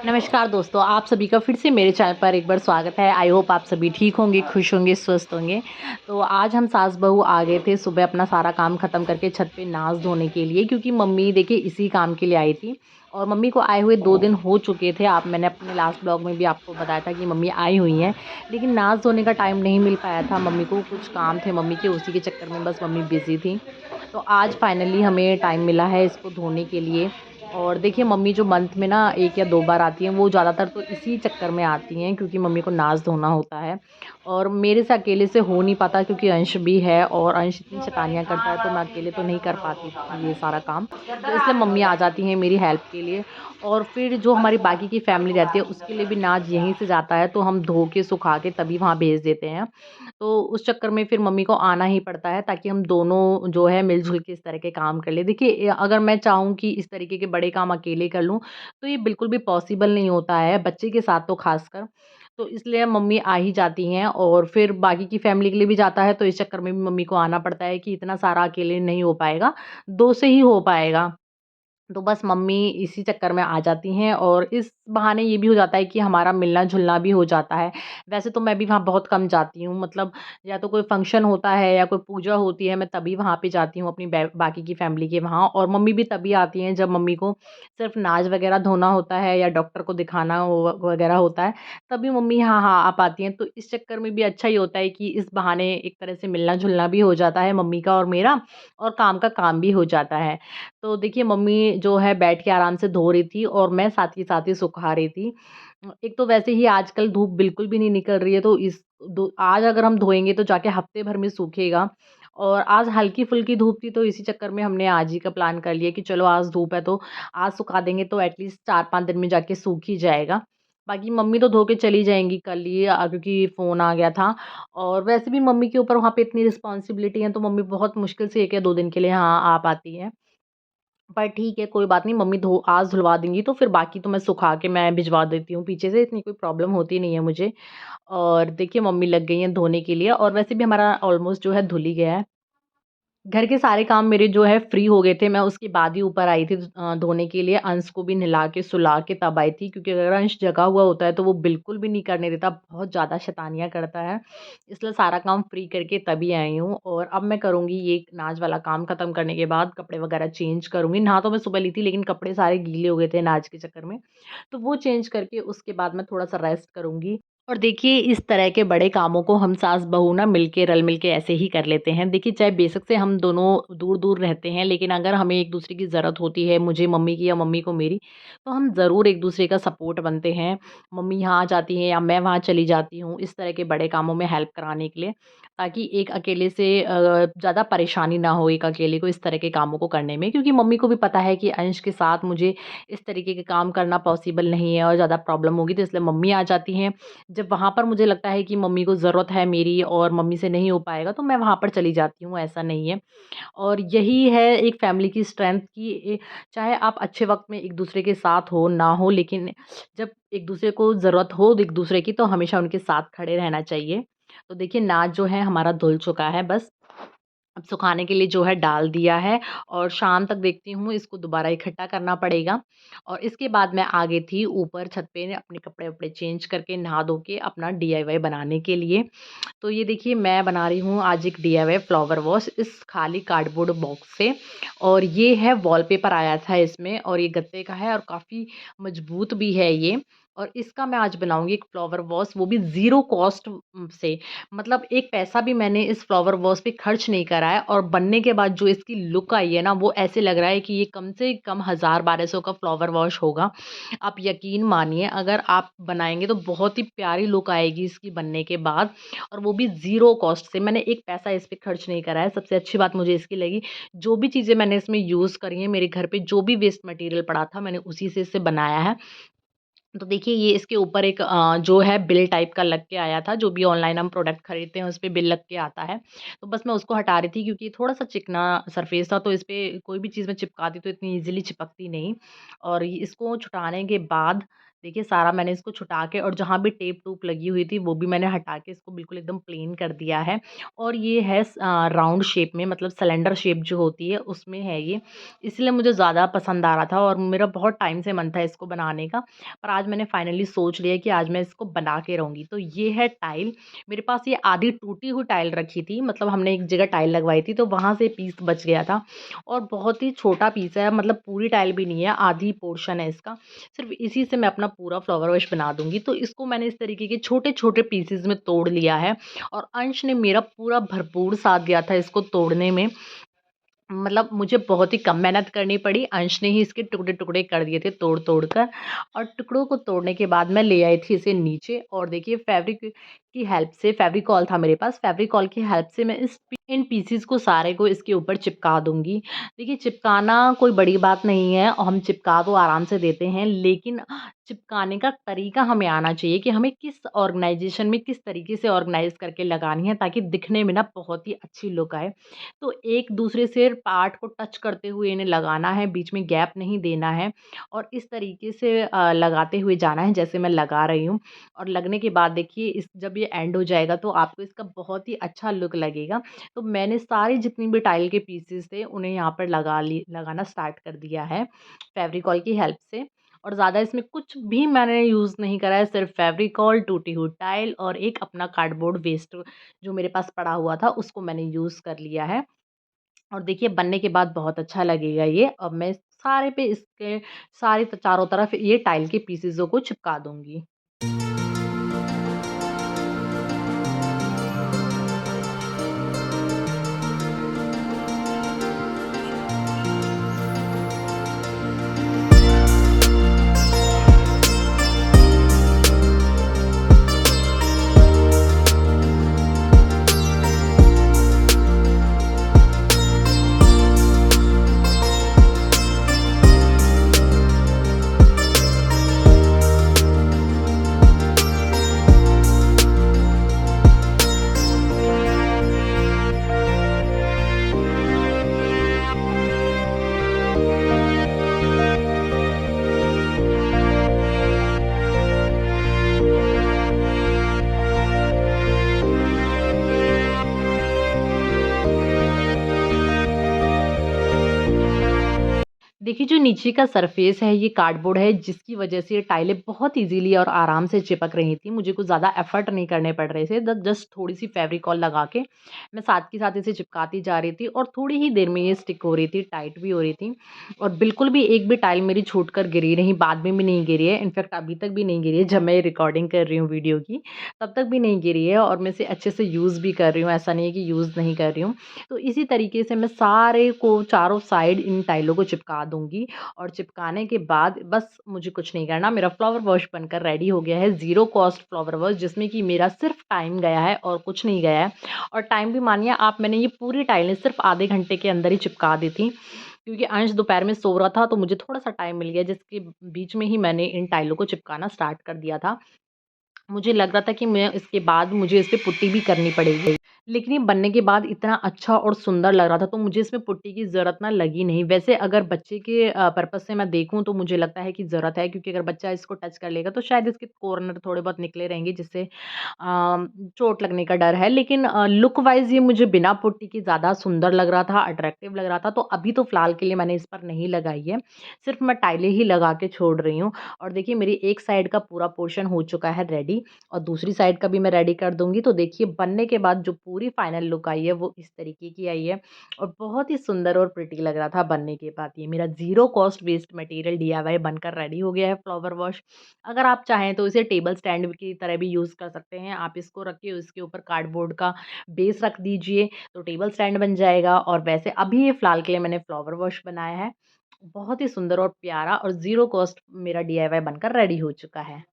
नमस्कार दोस्तों, आप सभी का फिर से मेरे चैनल पर एक बार स्वागत है। आई होप आप सभी ठीक होंगे, खुश होंगे, स्वस्थ होंगे। तो आज हम सास-बहू आ गए थे सुबह अपना सारा काम ख़त्म करके छत पे नाच धोने के लिए, क्योंकि मम्मी देखिए इसी काम के लिए आई थी और मम्मी को आए हुए 2 दिन हो चुके थे। आप मैंने अपने लास्ट ब्लॉग में भी आपको बताया था कि मम्मी आई हुई हैं, लेकिन नाच धोने का टाइम नहीं मिल पाया था मम्मी को, कुछ काम थे मम्मी के, उसी के चक्कर में बस मम्मी बिज़ी थी। तो आज फाइनली हमें टाइम मिला है इसको धोने के लिए। और देखिए मम्मी जो मंथ में ना 1 या 2 बार आती हैं, वो ज़्यादातर तो इसी चक्कर में आती हैं, क्योंकि मम्मी को नाच धोना होता है और मेरे से अकेले से हो नहीं पाता, क्योंकि अंश भी है और अंश इतनी शैतानियाँ करता है, तो मैं अकेले तो नहीं कर पाती ये सारा काम। तो इसलिए मम्मी आ जाती हैं मेरी हेल्प के लिए। और फिर जो हमारी बाकी की फैमिली रहती है उसके लिए भी नाच यहीं से जाता है, तो हम धो के सुखा के तभी वहाँ भेज देते हैं। तो उस चक्कर में फिर मम्मी को आना ही पड़ता है, ताकि हम दोनों जो है मिल-जुल के इस तरह के काम कर लें। देखिए अगर मैं चाहूँ कि इस तरीके के बड़े काम अकेले कर लूँ, तो ये बिल्कुल भी पॉसिबल नहीं होता है, बच्चे के साथ तो ख़ासकर। तो इसलिए मम्मी आ ही जाती हैं और फिर बाकी की फैमिली के लिए भी जाता है, तो इस चक्कर में भी मम्मी को आना पड़ता है कि इतना सारा अकेले नहीं हो पाएगा, 2 से ही हो पाएगा। तो बस मम्मी इसी चक्कर में आ जाती हैं और इस बहाने ये भी हो जाता है कि हमारा मिलना-जुलना भी हो जाता है। वैसे तो मैं भी वहाँ बहुत कम जाती हूँ, मतलब या तो कोई फ़ंक्शन होता है या कोई पूजा होती है, मैं तभी वहाँ पे जाती हूँ अपनी बाकी की फ़ैमिली के वहाँ, और मम्मी भी तभी आती हैं जब मम्मी को सिर्फ़ नाच वग़ैरह धोना होता है या डॉक्टर को दिखाना वग़ैरह होता है, तभी मम्मी हाँ, आ पाती हैं। तो इस चक्कर में भी अच्छा ही होता है कि इस बहाने एक तरह से मिलना-जुलना भी हो जाता है मम्मी का और मेरा, और काम का काम भी हो जाता है। तो देखिए मम्मी जो है बैठ के आराम से धो रही थी और मैं साथ ही सुखा रही थी। एक तो वैसे ही आजकल धूप बिल्कुल भी नहीं निकल रही है, तो इस दो आज अगर हम धोएँगे तो जाके हफ्ते भर में सूखेगा, और आज हल्की-फुल्की धूप थी, तो इसी चक्कर में हमने आज ही का प्लान कर लिया कि चलो आज धूप है तो आज सुखा देंगे, तो एटलीस्ट 4-5 दिन में जाके सूख ही जाएगा। बाकी मम्मी तो धो के चली जाएँगी कल ही, क्योंकि फ़ोन आ गया था। और वैसे भी मम्मी के ऊपर वहाँ पे इतनी रिस्पॉन्सिबिलिटी है, तो मम्मी बहुत मुश्किल से 1 या 2 दिन के लिए हाँ, आ पाती हैं। पर ठीक है, कोई बात नहीं, मम्मी आज धुलवा देंगी, तो फिर बाकी तो मैं सुखा के मैं भिजवा देती हूँ पीछे से, इतनी कोई प्रॉब्लम होती नहीं है मुझे। और देखिए मम्मी लग गई हैं धोने के लिए, और वैसे भी हमारा ऑलमोस्ट जो है धुल ही गया है। घर के सारे काम मेरे जो है फ्री हो गए थे, मैं उसके बाद ही ऊपर आई थी धोने के लिए। अंश को भी नहला के, सुला के तब आई थी, क्योंकि अगर अंश जगा हुआ होता है तो वो बिल्कुल भी नहीं करने देता, बहुत ज़्यादा शैतानियाँ करता है। इसलिए सारा काम फ्री करके तभी आई हूँ, और अब मैं करूँगी ये नाच वाला काम ख़त्म करने के बाद कपड़े वगैरह चेंज करूँगी। नहा तो मैं सुबह ली थी, लेकिन कपड़े सारे गीले हो गए थे नाच के चक्कर में, तो वो चेंज करके उसके बाद मैं थोड़ा-सा रेस्ट करूँगी। और देखिए इस तरह के बड़े कामों को हम सास-बहू ना मिलके रल-मिल के ऐसे ही कर लेते हैं। देखिए चाहे बेशक से हम दोनों दूर-दूर रहते हैं, लेकिन अगर हमें एक-दूसरे की ज़रूरत होती है, मुझे मम्मी की या मम्मी को मेरी, तो हम ज़रूर एक-दूसरे का सपोर्ट बनते हैं। मम्मी यहाँ आ जाती हैं या मैं वहाँ चली जाती हूँ, इस तरह के बड़े कामों में हेल्प कराने के लिए, ताकि एक अकेले से ज़्यादा परेशानी ना हो एक अकेले को इस तरह के कामों को करने में। क्योंकि मम्मी को भी पता है कि अंश के साथ मुझे इस तरीके के काम करना पॉसिबल नहीं है और ज़्यादा प्रॉब्लम होगी, तो इसलिए मम्मी आ जाती हैं। जब वहाँ पर मुझे लगता है कि मम्मी को ज़रूरत है मेरी और मम्मी से नहीं हो पाएगा, तो मैं वहाँ पर चली जाती हूँ, ऐसा नहीं है। और यही है एक फैमिली की स्ट्रेंथ कि चाहे आप अच्छे वक़्त में एक-दूसरे के साथ हो, ना हो, लेकिन जब एक-दूसरे को ज़रूरत हो एक-दूसरे की, तो हमेशा उनके साथ खड़े रहना चाहिए। तो देखिए नाच जो है हमारा धुल चुका है, बस अब सुखाने के लिए जो है डाल दिया है, और शाम तक देखती हूँ इसको दोबारा इकट्ठा करना पड़ेगा। और इसके बाद मैं आ गई थी ऊपर छत पे अपने कपड़े-वपड़े चेंज करके, नहा धो के अपना डीआईवाई बनाने के लिए। तो ये देखिए मैं बना रही हूँ आज एक डीआईवाई फ्लावर वॉश इस खाली कार्डबोर्ड बॉक्स से, और ये है वॉलपेपर आया था इसमें, और ये गत्ते का है और काफ़ी मजबूत भी है ये। और इसका मैं आज बनाऊँगी एक फ्लावर वॉश, वो भी ज़ीरो कॉस्ट से। मतलब एक पैसा भी मैंने इस फ्लावर वॉश पे खर्च नहीं करा है, और बनने के बाद जो इसकी लुक आई है ना, वो ऐसे लग रहा है कि ये कम से कम 1000-1200 का फ्लावर वॉश होगा। आप यकीन मानिए अगर आप बनाएँगे तो बहुत ही प्यारी लुक आएगी इसकी बनने के बाद, और वो भी ज़ीरो कॉस्ट से। मैंने एक पैसा इस पे खर्च नहीं करा है, सबसे अच्छी बात मुझे इसकी लगी। जो भी चीज़ें मैंने इसमें यूज़ करी हैं, मेरे घर पे जो भी वेस्ट मटीरियल पड़ा था, मैंने उसी से इसे बनाया है। तो देखिए ये इसके ऊपर एक जो है बिल टाइप का लग के आया था, जो भी ऑनलाइन हम प्रोडक्ट खरीदते हैं उस पे बिल लग के आता है। तो बस मैं उसको हटा रही थी, क्योंकि थोड़ा-सा चिकना सरफेस था, तो इस पे कोई भी चीज़ मैं चिपकाती तो इतनी ईज़िली चिपकती नहीं। और इसको छुटाने के बाद देखिए सारा मैंने इसको छुटा के और जहाँ भी टेप-टूप लगी हुई थी वो भी मैंने हटा के इसको बिल्कुल एकदम प्लेन कर दिया है। और ये है राउंड शेप में, मतलब सिलेंडर शेप जो होती है उसमें है ये। इसलिए मुझे ज़्यादा पसंद आ रहा था और मेरा बहुत टाइम से मन था इसको बनाने का। पर आज मैंने फाइनली सोच लिया कि आज मैं इसको बना के रहूँगी। तो ये है टाइल। मेरे पास ये आधी टूटी हुई टाइल रखी थी, मतलब हमने एक जगह टाइल लगवाई थी तो वहाँ से पीस बच गया था। और बहुत ही छोटा पीस है, मतलब पूरी टाइल भी नहीं है, आधी पोर्शन है इसका। सिर्फ़ इसी से मैं अपना पूरा फ्लावर वॉश बना दूँगी। तो इसको मैंने इस तरीके के छोटे-छोटे पीसेज़ में तोड़ लिया है और अंश ने मेरा पूरा भरपूर साथ दिया था इसको तोड़ने में। मतलब मुझे बहुत ही कम मेहनत करनी पड़ी, अंश ने ही इसके टुकड़े-टुकड़े कर दिए थे तोड़-तोड़ कर। और टुकड़ों को तोड़ने के बाद मैं ले आई थी इसे नीचे और देखिए फैब्रिक की हेल्प से, फेविकोल था मेरे पास, फेविकोल की हेल्प से मैं इन पीसेस को सारे को इसके ऊपर चिपका दूँगी। देखिए चिपकाना कोई बड़ी बात नहीं है और हम चिपका तो आराम से देते हैं, लेकिन चिपकाने का तरीका हमें आना चाहिए कि हमें किस ऑर्गनाइज़ेशन में किस तरीके से ऑर्गनाइज़ करके लगानी है ताकि दिखने में ना बहुत ही अच्छी लुक आए। तो एक दूसरे से पार्ट को टच करते हुए इन्हें लगाना है, बीच में गैप नहीं देना है और इस तरीके से लगाते हुए जाना है जैसे मैं लगा रही हूँ। और लगने के बाद देखिए इस जब ये एंड हो जाएगा तो आपको इसका बहुत ही अच्छा लुक लगेगा। तो मैंने सारी जितनी भी टाइल के पीसेस थे उन्हें यहाँ पर लगाना स्टार्ट कर दिया है फेविकोल की हेल्प से। और ज़्यादा इसमें कुछ भी मैंने यूज़ नहीं करा है, सिर्फ फेविकोल, टूटी हुई टाइल और एक अपना कार्डबोर्ड वेस्ट जो मेरे पास पड़ा हुआ था उसको मैंने यूज़ कर लिया है। और देखिए बनने के बाद बहुत अच्छा लगेगा ये। अब मैं सारे पे इसके सारे चारों तरफ ये टाइल के पीसेज़ों को चिपका दूँगी। देखिए, जो नीचे का सरफेस है ये कार्डबोर्ड है जिसकी वज़ह से ये टाइलें बहुत ईज़िली और आराम से चिपक रही थी। मुझे कुछ ज़्यादा एफ़र्ट नहीं करने पड़ रहे थे। जस्ट थोड़ी-सी फ़ेविकोल लगा के मैं साथ के साथ इसे चिपकाती जा रही थी और थोड़ी ही देर में ये स्टिक हो रही थी, टाइट भी हो रही थी। और बिल्कुल भी एक भी टाइल मेरी छूट कर गिरी नहीं, बाद में भी नहीं गिरी है। इनफैक्ट अभी तक भी नहीं गिरी है, जब मैं ये रिकॉर्डिंग कर रही हूँ वीडियो की, तब तक भी नहीं गिरी है और मैं इसे अच्छे से यूज़ भी कर रही हूँ, ऐसा नहीं है कि यूज़ नहीं कर रही हूँ। तो इसी तरीके से मैं सारे को चारों साइड इन टाइलों को चिपका दूँगी और चिपकाने के बाद बस मुझे कुछ नहीं करना, मेरा फ्लावर वॉश बनकर रेडी हो गया है। ज़ीरो कॉस्ट फ्लावर वॉश जिसमें कि मेरा सिर्फ़ टाइम गया है और कुछ नहीं गया है। और टाइम भी मानिए आप, मैंने ये पूरी टाइलें सिर्फ़ आधे घंटे के अंदर ही चिपका दी थी। क्योंकि अंश दोपहर में सो रहा था तो मुझे थोड़ा-सा टाइम मिल गया जिसके बीच में ही मैंने इन टाइलों को चिपकाना स्टार्ट कर दिया था। मुझे लग रहा था कि मैं इसके बाद मुझे इस पे पुट्टी भी करनी पड़ेगी। लेकिन ये बनने के बाद इतना अच्छा और सुंदर लग रहा था तो मुझे इसमें पुट्टी की ज़रूरत ना लगी नहीं। वैसे अगर बच्चे के पर्पज़ से मैं देखूँ तो मुझे लगता है कि ज़रूरत है, क्योंकि अगर बच्चा इसको टच कर लेगा तो शायद इसके कॉर्नर थोड़े बहुत निकले रहेंगे जिससे चोट लगने का डर है। लेकिन लुक वाइज़ ये मुझे बिना पुट्टी के ज़्यादा सुंदर लग रहा था, अट्रैक्टिव लग रहा था। तो अभी तो फ़िलहाल के लिए मैंने इस पर नहीं लगाई है। सिर्फ़ मैं टाइलें ही लगा के छोड़ रही हूँ। और देखिए मेरी एक साइड का पूरा पोर्शन हो चुका है रेडी और दूसरी साइड का भी मैं रेडी कर दूँगी। तो देखिए बनने के बाद जो पूरी फाइनल लुक आई है वो इस तरीके की आई है और बहुत ही सुंदर और प्रिटी लग रहा था बनने के बाद। ये मेरा zero cost waste material DIY बनकर रेडी हो गया है फ्लावर वॉश। अगर आप चाहें तो इसे टेबल स्टैंड की तरह भी यूज़ कर सकते हैं। आप इसको रख के उसके ऊपर कार्डबोर्ड का बेस रख दीजिए तो टेबल स्टैंड बन जाएगा। और वैसे अभी ये फ़िलहाल के लिए मैंने फ्लावर वॉश बनाया है। बहुत ही सुंदर और प्यारा और ज़ीरो कॉस्ट मेरा डीआईवाई बनकर रेडी हो चुका है।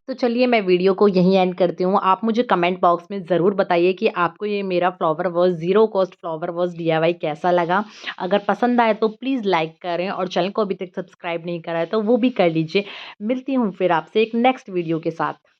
तो तो चलिए मैं वीडियो को यहीं एंड करती हूँ। आप मुझे कमेंट बॉक्स में ज़रूर बताइए कि आपको ये मेरा flower wash zero cost flower wash DIY कैसा लगा। अगर पसंद आए तो प्लीज़ लाइक करें और चैनल को अभी तक सब्सक्राइब नहीं करा है तो वो भी कर लीजिए। मिलती हूँ फिर आपसे एक नेक्स्ट वीडियो के साथ।